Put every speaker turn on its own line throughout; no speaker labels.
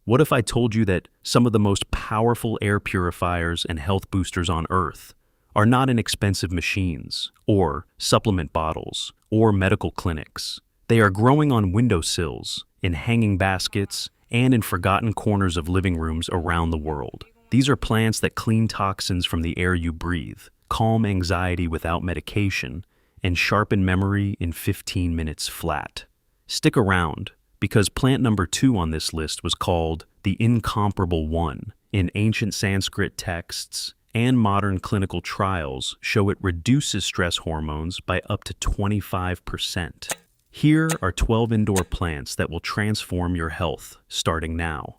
What if I told you that some of the most powerful air purifiers and health boosters on Earth are not in expensive machines, or supplement bottles, or medical clinics? They are growing on windowsills, in hanging baskets, and in forgotten corners of living rooms around the world. These are plants that clean toxins from the air you breathe, calm anxiety without medication, and sharpen memory in 15 minutes flat. Stick around, because plant number 2 on this list was called the incomparable one. In ancient Sanskrit texts and modern clinical trials show it reduces stress hormones by up to 25%. Here are 12 indoor plants that will transform your health starting now.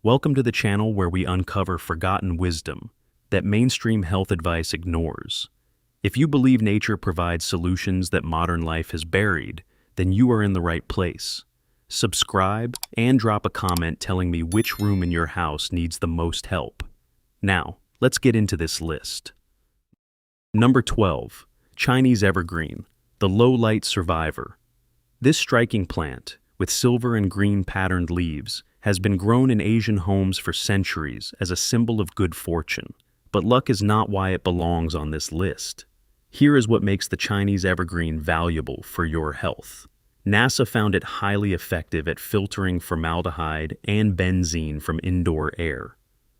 Welcome to the channel where we uncover forgotten wisdom that mainstream health advice ignores. If you believe nature provides solutions that modern life has buried, then you are in the right place. Subscribe and drop a comment telling me which room in your house needs the most help. Now, let's get into this list. Number 12. Chinese evergreen, the low-light survivor. This striking plant, with silver and green patterned leaves, has been grown in Asian homes for centuries as a symbol of good fortune. But luck is not why it belongs on this list. Here is what makes the Chinese evergreen valuable for your health. NASA found it highly effective at filtering formaldehyde and benzene from indoor air.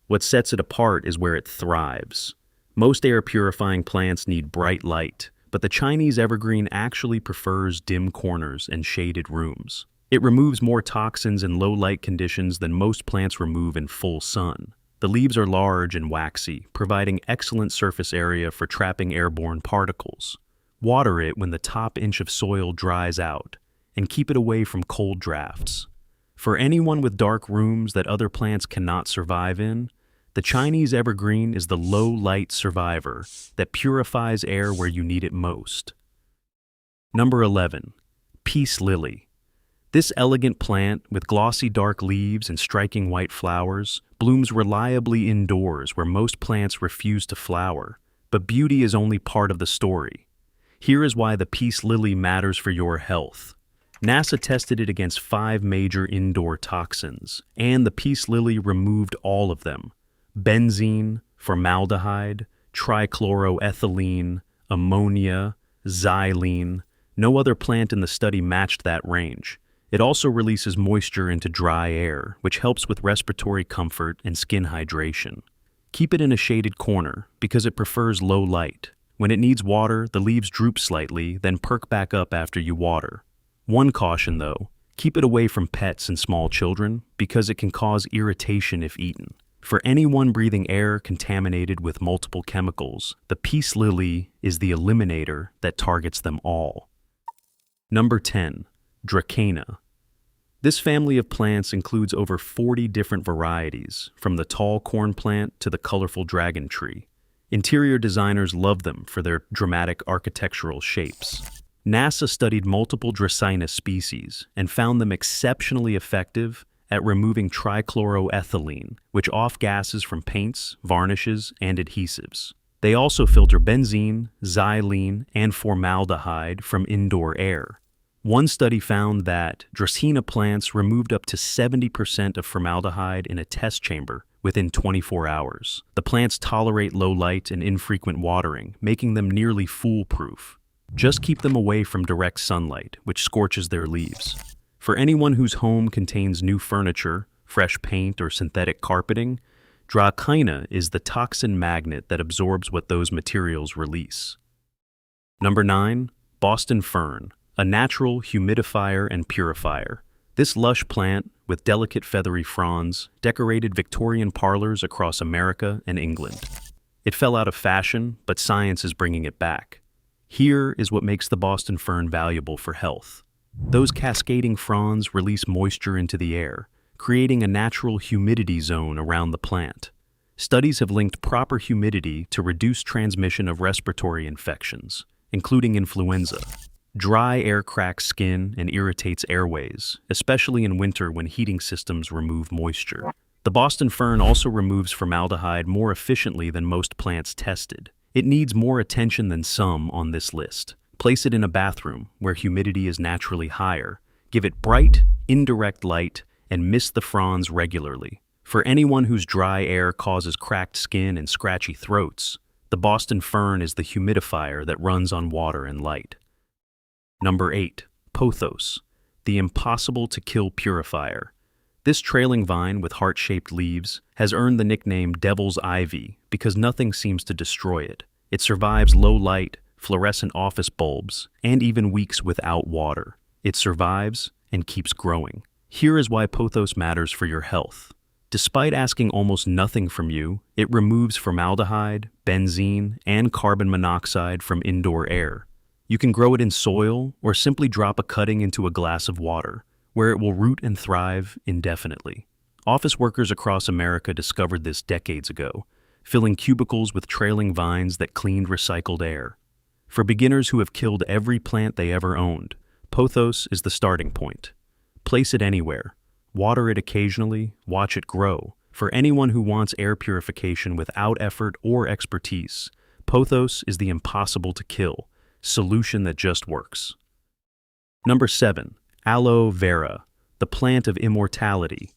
What sets it apart is where it thrives. Most air purifying plants need bright light, but the Chinese evergreen actually prefers dim corners and shaded rooms. It removes more toxins in low light conditions than most plants remove in full sun. The leaves are large and waxy, providing excellent surface area for trapping airborne particles. Water it when the top inch of soil dries out, and keep it away from cold drafts. For anyone with dark rooms that other plants cannot survive in, the Chinese evergreen is the low-light survivor that purifies air where you need it most. Number 11. Peace lily. This elegant plant, with glossy dark leaves and striking white flowers, blooms reliably indoors where most plants refuse to flower. But beauty is only part of the story. Here is why the peace lily matters for your health. NASA tested it against 5 major indoor toxins, and the peace lily removed all of them: benzene, formaldehyde, trichloroethylene, ammonia, xylene. No other plant in the study matched that range. It also releases moisture into dry air, which helps with respiratory comfort and skin hydration. Keep it in a shaded corner, because it prefers low light. When it needs water, the leaves droop slightly, then perk back up after you water. One caution though, keep it away from pets and small children, because it can cause irritation if eaten. For anyone breathing air contaminated with multiple chemicals, the peace lily is the eliminator that targets them all. Number 10. Dracaena. This family of plants includes over 40 different varieties, from the tall corn plant to the colorful dragon tree. Interior designers love them for their dramatic architectural shapes. NASA studied multiple Dracaena species and found them exceptionally effective at removing trichloroethylene, which off-gases from paints, varnishes, and adhesives. They also filter benzene, xylene, and formaldehyde from indoor air. One study found that Dracaena plants removed up to 70% of formaldehyde in a test chamber within 24 hours. The plants tolerate low light and infrequent watering, making them nearly foolproof. Just keep them away from direct sunlight, which scorches their leaves. For anyone whose home contains new furniture, fresh paint, or synthetic carpeting, Dracaena is the toxin magnet that absorbs what those materials release. Number 9. Boston fern, a natural humidifier and purifier. This lush plant, with delicate feathery fronds, decorated Victorian parlors across America and England. It fell out of fashion, but science is bringing it back. Here is what makes the Boston fern valuable for health. Those cascading fronds release moisture into the air, creating a natural humidity zone around the plant. Studies have linked proper humidity to reduce transmission of respiratory infections, including influenza. Dry air cracks skin and irritates airways, especially in winter when heating systems remove moisture. The Boston fern also removes formaldehyde more efficiently than most plants tested. It needs more attention than some on this list. Place it in a bathroom where humidity is naturally higher. Give it bright, indirect light, and mist the fronds regularly. For anyone whose dry air causes cracked skin and scratchy throats, the Boston fern is the humidifier that runs on water and light. Number 8. Pothos, the impossible-to-kill purifier. This trailing vine with heart-shaped leaves has earned the nickname Devil's Ivy because nothing seems to destroy it. It survives low light, fluorescent office bulbs, and even weeks without water. It survives and keeps growing. Here is why Pothos matters for your health. Despite asking almost nothing from you, it removes formaldehyde, benzene, and carbon monoxide from indoor air. You can grow it in soil or simply drop a cutting into a glass of water, where it will root and thrive indefinitely. Office workers across America discovered this decades ago, filling cubicles with trailing vines that cleaned recycled air. For beginners who have killed every plant they ever owned, Pothos is the starting point. Place it anywhere. Water it occasionally, watch it grow. For anyone who wants air purification without effort or expertise, Pothos is the impossible-to-kill solution that just works. Number 7. Aloe vera, the plant of immortality.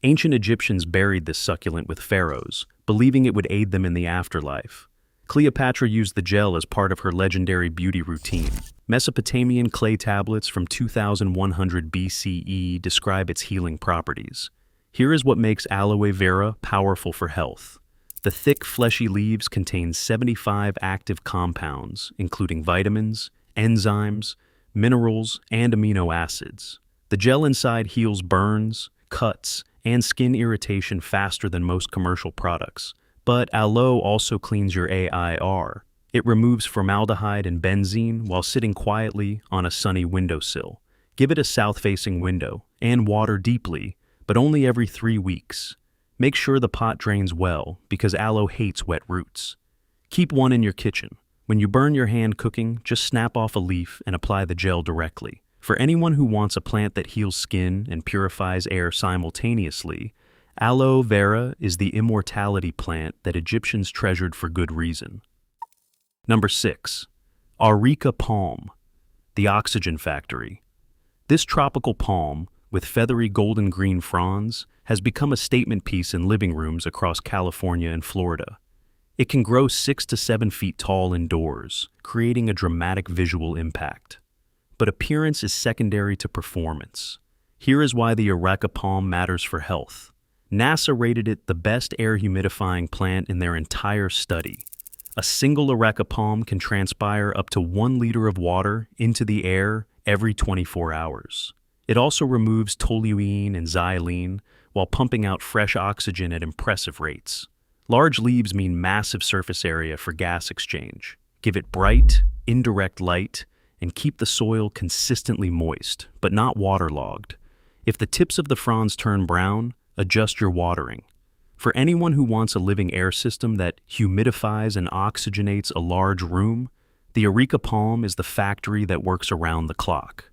Ancient Egyptians buried this succulent with pharaohs, believing it would aid them in the afterlife. Cleopatra used the gel as part of her legendary beauty routine. Mesopotamian clay tablets from 2100 BCE describe its healing properties. Here is what makes aloe vera powerful for health. The thick, fleshy leaves contain 75 active compounds, including vitamins, enzymes, minerals, and amino acids. The gel inside heals burns, cuts, and skin irritation faster than most commercial products. But aloe also cleans your AIR. It removes formaldehyde and benzene while sitting quietly on a sunny windowsill. Give it a south-facing window and water deeply, but only every 3 weeks. Make sure the pot drains well because aloe hates wet roots. Keep one in your kitchen. When you burn your hand cooking, just snap off a leaf and apply the gel directly. For anyone who wants a plant that heals skin and purifies air simultaneously, aloe vera is the immortality plant that Egyptians treasured for good reason. Number 6. Areca palm, the oxygen factory. This tropical palm, with feathery golden green fronds, has become a statement piece in living rooms across California and Florida. It can grow 6 to 7 feet tall indoors, creating a dramatic visual impact. But appearance is secondary to performance. Here is why the Areca palm matters for health. NASA rated it the best air humidifying plant in their entire study. A single Areca palm can transpire up to 1 liter of water into the air every 24 hours. It also removes toluene and xylene while pumping out fresh oxygen at impressive rates. Large leaves mean massive surface area for gas exchange. Give it bright, indirect light, and keep the soil consistently moist, but not waterlogged. If the tips of the fronds turn brown, adjust your watering. For anyone who wants a living air system that humidifies and oxygenates a large room, the Areca palm is the factory that works around the clock.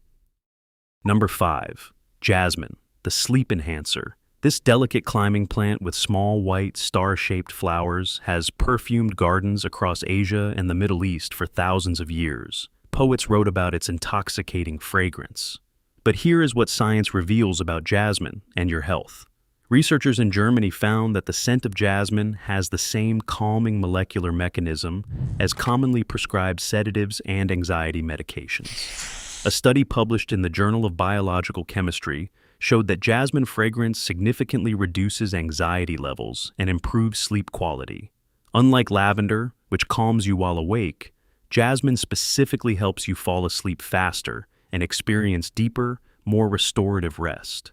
Number 5. Jasmine, the sleep enhancer. This delicate climbing plant with small white star-shaped flowers has perfumed gardens across Asia and the Middle East for thousands of years. Poets wrote about its intoxicating fragrance. But here is what science reveals about jasmine and your health. Researchers in Germany found that the scent of jasmine has the same calming molecular mechanism as commonly prescribed sedatives and anxiety medications. A study published in the Journal of Biological Chemistry showed that jasmine fragrance significantly reduces anxiety levels and improves sleep quality. Unlike lavender, which calms you while awake, jasmine specifically helps you fall asleep faster and experience deeper, more restorative rest.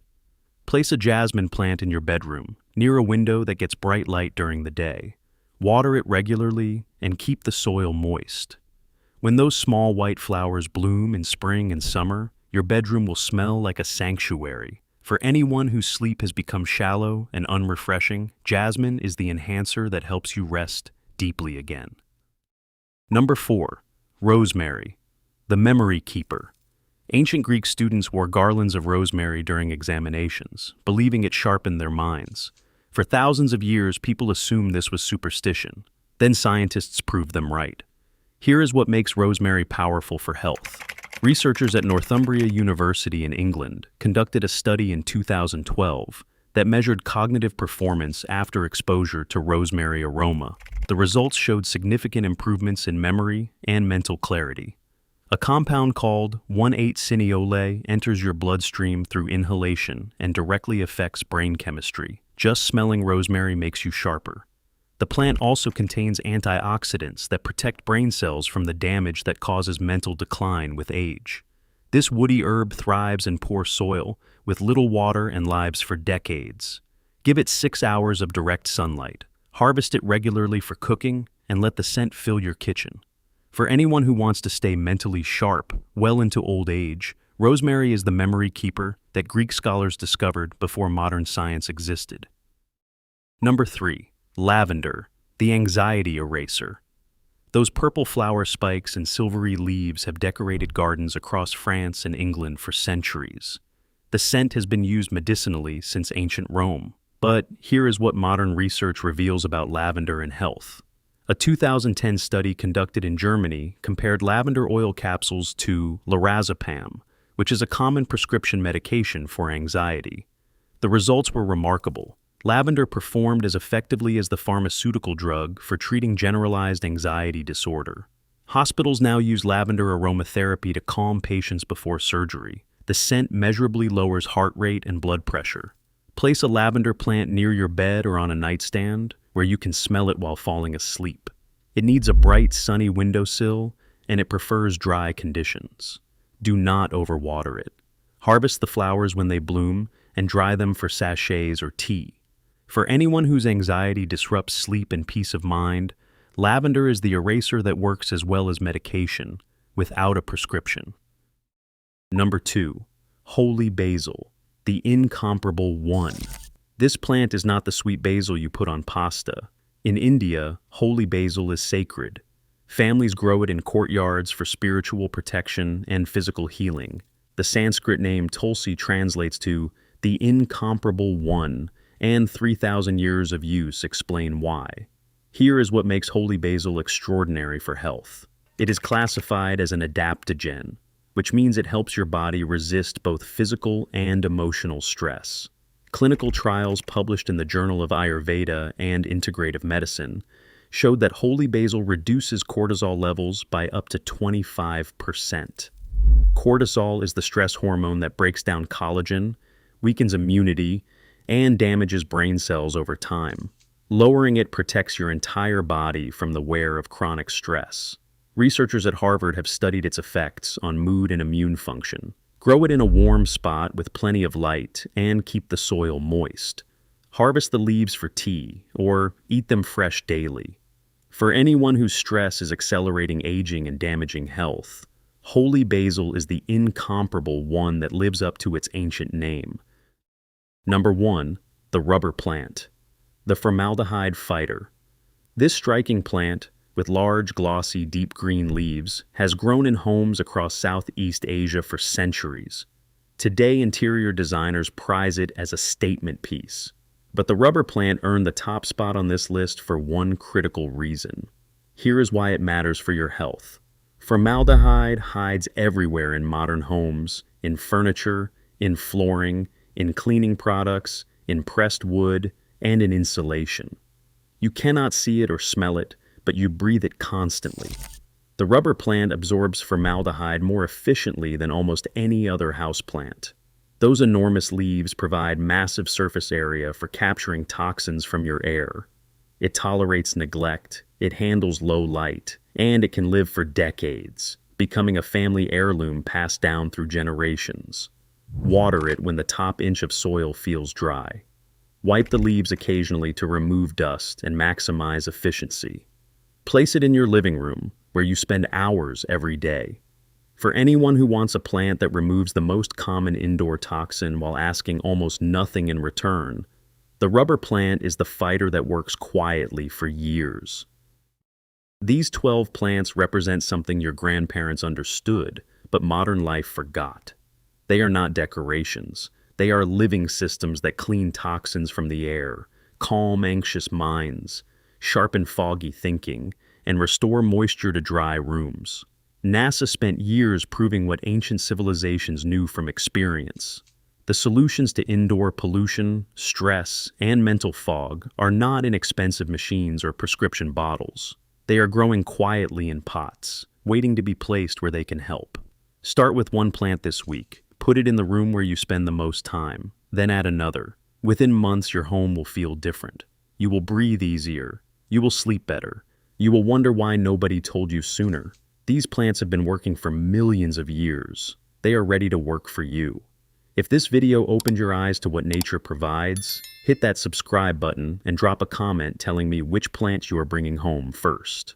Place a jasmine plant in your bedroom, near a window that gets bright light during the day. Water it regularly and keep the soil moist. When those small white flowers bloom in spring and summer, your bedroom will smell like a sanctuary. For anyone whose sleep has become shallow and unrefreshing, jasmine is the enhancer that helps you rest deeply again. Number 4. Rosemary, the memory keeper. Ancient Greek students wore garlands of rosemary during examinations, believing it sharpened their minds. For thousands of years, people assumed this was superstition. Then scientists proved them right. Here is what makes rosemary powerful for health. Researchers at Northumbria University in England conducted a study in 2012 that measured cognitive performance after exposure to rosemary aroma. The results showed significant improvements in memory and mental clarity. A compound called 1,8-cineole enters your bloodstream through inhalation and directly affects brain chemistry. Just smelling rosemary makes you sharper. The plant also contains antioxidants that protect brain cells from the damage that causes mental decline with age. This woody herb thrives in poor soil, with little water and lives for decades. Give it 6 hours of direct sunlight. Harvest it regularly for cooking, and let the scent fill your kitchen. For anyone who wants to stay mentally sharp well into old age, rosemary is the memory keeper that Greek scholars discovered before modern science existed. Number 3. Lavender, the anxiety eraser. Those purple flower spikes and silvery leaves have decorated gardens across France and England for centuries. The scent has been used medicinally since ancient Rome. But here is what modern research reveals about lavender and health. A 2010 study conducted in Germany compared lavender oil capsules to lorazepam, which is a common prescription medication for anxiety. The results were remarkable. Lavender performed as effectively as the pharmaceutical drug for treating generalized anxiety disorder. Hospitals now use lavender aromatherapy to calm patients before surgery. The scent measurably lowers heart rate and blood pressure. Place a lavender plant near your bed or on a nightstand where you can smell it while falling asleep. It needs a bright, sunny windowsill, and it prefers dry conditions. Do not overwater it. Harvest the flowers when they bloom and dry them for sachets or tea. For anyone whose anxiety disrupts sleep and peace of mind, lavender is the eraser that works as well as medication, without a prescription. Number 2. Holy basil, the incomparable one. This plant is not the sweet basil you put on pasta. In India, holy basil is sacred. Families grow it in courtyards for spiritual protection and physical healing. The Sanskrit name Tulsi translates to the incomparable one, and 3,000 years of use explain why. Here is what makes holy basil extraordinary for health. It is classified as an adaptogen, which means it helps your body resist both physical and emotional stress. Clinical trials published in the Journal of Ayurveda and Integrative Medicine showed that holy basil reduces cortisol levels by up to 25%. Cortisol is the stress hormone that breaks down collagen, weakens immunity, and damages brain cells over time. Lowering it protects your entire body from the wear of chronic stress. Researchers at Harvard have studied its effects on mood and immune function. Grow it in a warm spot with plenty of light and keep the soil moist. Harvest the leaves for tea or eat them fresh daily. For anyone whose stress is accelerating aging and damaging health, holy basil is the incomparable one that lives up to its ancient name. Number 1. The rubber plant, the formaldehyde fighter. This striking plant, with large, glossy, deep green leaves, has grown in homes across Southeast Asia for centuries. Today, interior designers prize it as a statement piece. But the rubber plant earned the top spot on this list for one critical reason. Here is why it matters for your health. Formaldehyde hides everywhere in modern homes, in furniture, in flooring, in cleaning products, in pressed wood, and in insulation. You cannot see it or smell it, but you breathe it constantly. The rubber plant absorbs formaldehyde more efficiently than almost any other houseplant. Those enormous leaves provide massive surface area for capturing toxins from your air. It tolerates neglect, it handles low light, and it can live for decades, becoming a family heirloom passed down through generations. Water it when the top inch of soil feels dry. Wipe the leaves occasionally to remove dust and maximize efficiency. Place it in your living room, where you spend hours every day. For anyone who wants a plant that removes the most common indoor toxin while asking almost nothing in return, the rubber plant is the fighter that works quietly for years. These 12 plants represent something your grandparents understood, but modern life forgot. They are not decorations. They are living systems that clean toxins from the air, calm anxious minds, sharpen foggy thinking, and restore moisture to dry rooms. NASA spent years proving what ancient civilizations knew from experience. The solutions to indoor pollution, stress, and mental fog are not in expensive machines or prescription bottles. They are growing quietly in pots, waiting to be placed where they can help. Start with one plant this week. Put it in the room where you spend the most time. Then add another. Within months, your home will feel different. You will breathe easier. You will sleep better. You will wonder why nobody told you sooner. These plants have been working for millions of years. They are ready to work for you. If this video opened your eyes to what nature provides, hit that subscribe button and drop a comment telling me which plant you are bringing home first.